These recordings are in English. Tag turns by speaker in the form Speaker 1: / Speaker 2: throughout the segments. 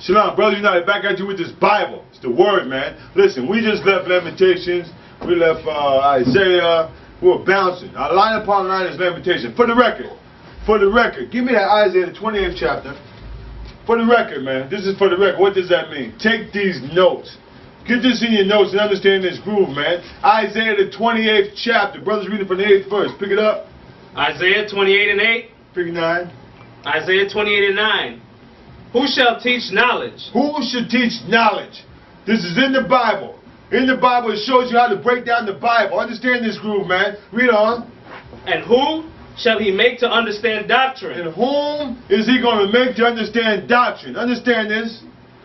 Speaker 1: Shalom, Brothers United, back at you with this Bible. It's the Word, man. Listen, we just left Lamentations. We left Isaiah. We were bouncing. Our line upon line is Lamentation. For the record, give me that Isaiah, the 28th chapter. For the record, man. This is for the record. What does that mean? Take these notes. Get this in your notes and understand this groove, man. Isaiah, the 28th chapter. Brothers reading from the 8th verse. Pick it up.
Speaker 2: Isaiah 28 and 8.
Speaker 1: Pick 9.
Speaker 2: Isaiah 28 and 9. Who shall teach knowledge?
Speaker 1: Who should teach knowledge? This is in the Bible. In the Bible, it shows you how to break down the Bible. Understand this groove, man. Read on.
Speaker 2: And who shall he make to understand doctrine?
Speaker 1: And whom is he going to make to understand doctrine? Understand this.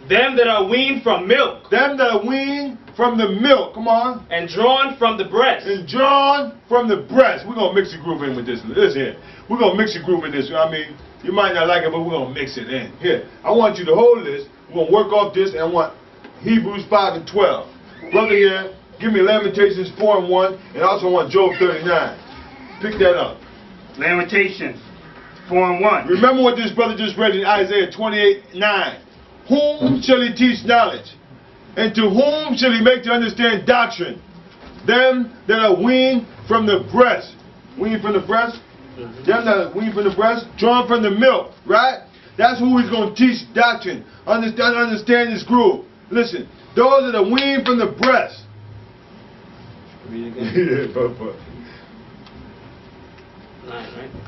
Speaker 2: Them that are weaned from milk.
Speaker 1: Them that are weaned from the milk. Come on.
Speaker 2: And drawn from the breast.
Speaker 1: And drawn from the breast. We're going to mix the groove in with this. Listen here. We're going to mix the groove in this. I mean, you might not like it, but we're going to mix it in. Here. I want you to hold this. We're going to work off this, and I want Hebrews 5 and 12. Brother here, give me Lamentations 4 and 1, and also want Job 39. Pick that up.
Speaker 3: Lamentations 4 and 1.
Speaker 1: Remember what this brother just read in Isaiah 28:9. Whom shall he teach knowledge? And to whom shall he make to understand doctrine? Them that are weaned from the breast. Weaned from the breast? Them that are weaned from the breast, drawn from the milk, right? That's who he's going to teach doctrine. Understand this groove. Listen, those that are weaned from the breast.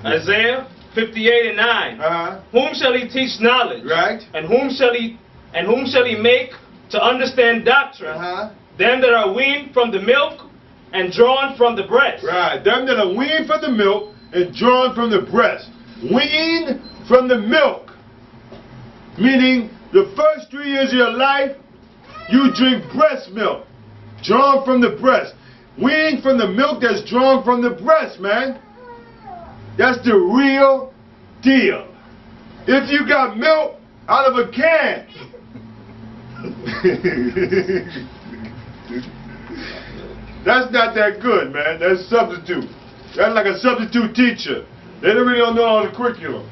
Speaker 2: Isaiah 58 and 9. Whom shall he teach knowledge?
Speaker 1: Right.
Speaker 2: And whom shall he make to understand doctrine? Them that are weaned from the milk and drawn from the breast.
Speaker 1: Right. Them that are weaned from the milk and drawn from the breast. Weaned from the milk. Meaning the first 3 years of your life, you drink breast milk. Drawn from the breast. Weaned from the milk that's drawn from the breast, man. That's the real deal. If you got milk out of a can, that's not that good, man. That's substitute. That's like a substitute teacher. They don't really know all the curriculum.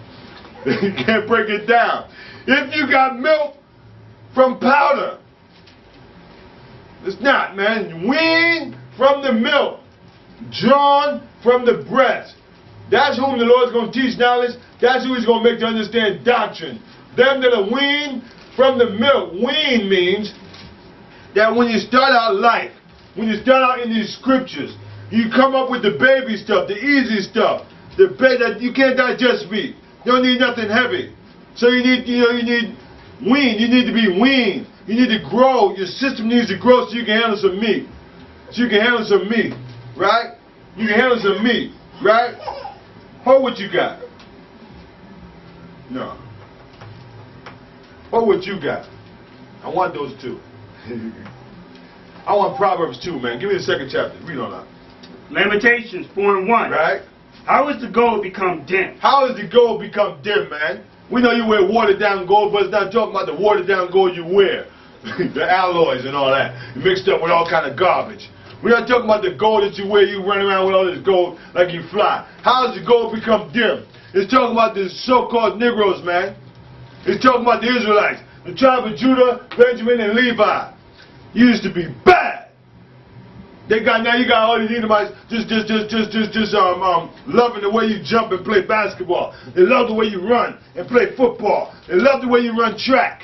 Speaker 1: They can't break it down. If you got milk from powder, it's not, man. Weaned from the milk, drawn from the breast. That's whom the Lord's going to teach knowledge. That's who he's going to make to understand doctrine. Them that are weaned from the milk. Wean means that when you start out life, when you start out in these scriptures, you come up with the baby stuff, the easy stuff, the that you can't digest meat. You don't need nothing heavy. So you need weaned. You need to be weaned. You need to grow. Your system needs to grow so you can handle some meat. So you can handle some meat, right? You can handle some meat, right? Hold what you got. No. Hold what you got. I want those two. I want Proverbs 2, man. Give me the 2nd chapter. Read on that.
Speaker 3: Lamentations 4 and 1.
Speaker 1: Right?
Speaker 3: How is the gold become dim?
Speaker 1: How does the gold become dim, man? We know you wear watered down gold, but it's not talking about the watered down gold you wear. The alloys and all that. Mixed up with all kind of garbage. We're not talking about the gold that you wear. You run around with all this gold like you fly. How does the gold become dim? It's talking about the so-called Negroes, man. It's talking about the Israelites. The tribe of Judah, Benjamin, and Levi. Used to be bad. You got all these Edomites just loving the way you jump and play basketball. They love the way you run and play football. They love the way you run track.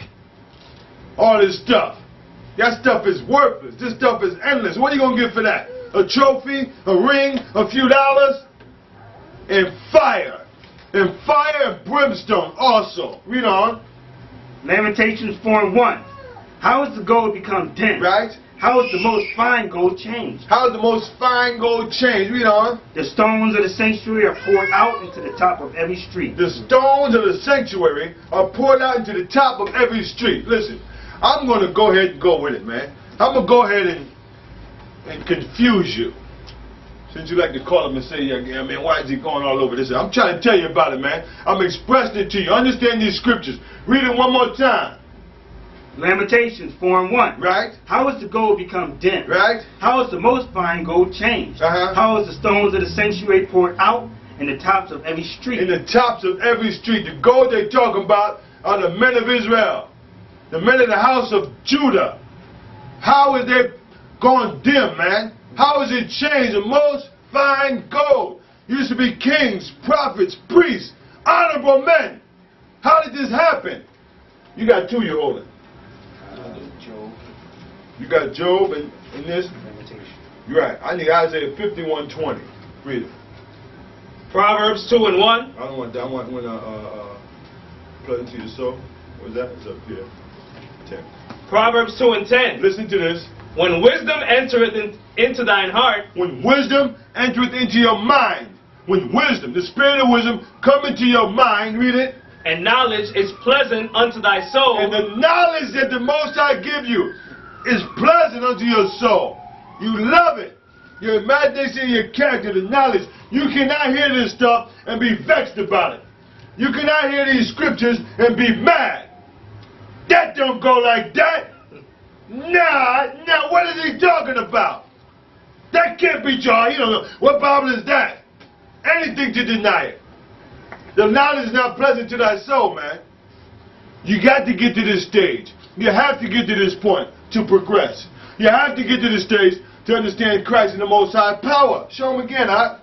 Speaker 1: All this stuff. That stuff is worthless. This stuff is endless. What are you going to get for that? A trophy, a ring, a few dollars, and fire. And fire and brimstone also. Read on.
Speaker 3: Lamentations 4 and 1. How is the gold become dim?
Speaker 1: Right.
Speaker 3: How is the most fine gold changed?
Speaker 1: How is the most fine gold changed? Read on.
Speaker 3: The stones of the sanctuary are poured out into the top of every street.
Speaker 1: The stones of the sanctuary are poured out into the top of every street. Listen, I'm going to go ahead and go with it, man. I'm going to go ahead and confuse you. Since you like to call him and say, yeah, man, why is he going all over this? I'm trying to tell you about it, man. I'm expressing it to you. Understand these scriptures. Read it one more time.
Speaker 3: Lamentations 4 and 1.
Speaker 1: Right.
Speaker 3: How is the gold become dim?
Speaker 1: Right.
Speaker 3: How is the most fine gold changed? How is the stones of the sanctuary poured out in the tops of every street?
Speaker 1: In the tops of every street. The gold they're talking about are the men of Israel. The men of the house of Judah. How is they going dim, man? How is it changed? The most fine gold. Used to be kings, prophets, priests, honorable men. How did this happen? You got two you're holding.
Speaker 3: Job.
Speaker 1: You got Job and this? You're right. I need Isaiah 51:20. Read it.
Speaker 2: Proverbs 2:1.
Speaker 1: I don't want that. I want when pleasant to your soul. What's that? It's up here. 10.
Speaker 2: Proverbs 2:10.
Speaker 1: Listen to this.
Speaker 2: When wisdom entereth into thine heart,
Speaker 1: when wisdom entereth into your mind, when wisdom, the spirit of wisdom, come into your mind, read it.
Speaker 2: And knowledge is pleasant unto thy soul.
Speaker 1: And the knowledge that the Most High give you is pleasant unto your soul. You love it. Your imagination, your character, the knowledge. You cannot hear this stuff and be vexed about it. You cannot hear these scriptures and be mad. That don't go like that. Nah, what is he talking about? That can't be John. You don't know. What Bible is that? Anything to deny it. The knowledge is not pleasant to thy soul, man. You got to get to this stage. You have to get to this point to progress. You have to get to this stage to understand Christ and the Most High power. Show him again, huh?